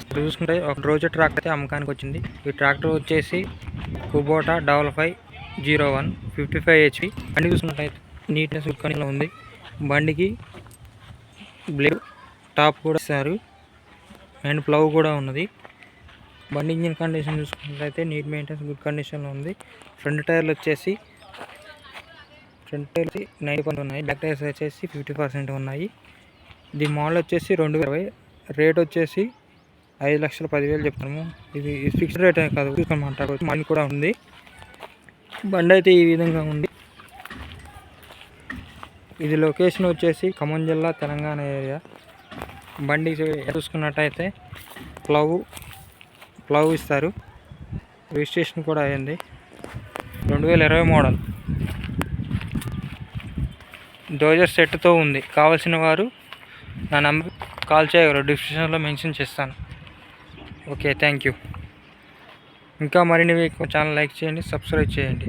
శ్రీనివాస్ చూసుకుంటే ఒక రోజు ట్రాక్టర్ అయితే అమ్మకానికి వచ్చింది. ఈ ట్రాక్టర్ వచ్చేసి కుబోటా 5501 55 HP. బండి చూసుకున్నట్టయితే నీట్నెస్ కండిషన్లో ఉంది. బండికి బ్లేడ్ టాప్ కూడా ఇస్తారు అండ్ ప్లవ్ కూడా ఉన్నది. బండి ఇంజిన్ కండిషన్ చూసుకున్నట్లయితే నీట్ మెయింటెనెన్స్ గుడ్ కండిషన్లో ఉంది. ఫ్రంట్ టైర్లు వచ్చేసి 90% ఉన్నాయి. బ్యాక్ టైర్స్ వచ్చేసి 50% ఉన్నాయి. ఇది మోడల్ వచ్చేసి 2020. రేట్ వచ్చేసి 5,10,000 చెప్తాము. ఇది ఫిక్స్డ్ రేట్ కాదు, చూసుకొని మాట్లాడుకోవచ్చు. మనీ కూడా ఉంది. బండి అయితే ఈ విధంగా ఉంది. ఇది లొకేషన్ వచ్చేసి ఖమ్మం జిల్లా, తెలంగాణ ఏరియా. బండి చూసుకున్నట్టయితే ప్లవ్ ఇస్తారు. రిజిస్ట్రేషన్ కూడా అయింది. 2020 మోడల్. డోజర్ సెట్తో ఉంది. కావాల్సిన వారు నా నంబర్ కాల్ చేయగలరు. డిస్క్రిప్షన్లో మెన్షన్ చేస్తాను. Okay, thank you. ఇంకా మరిన్ని ఛానల్ లైక్ చేయండి, సబ్స్క్రైబ్ చేయండి.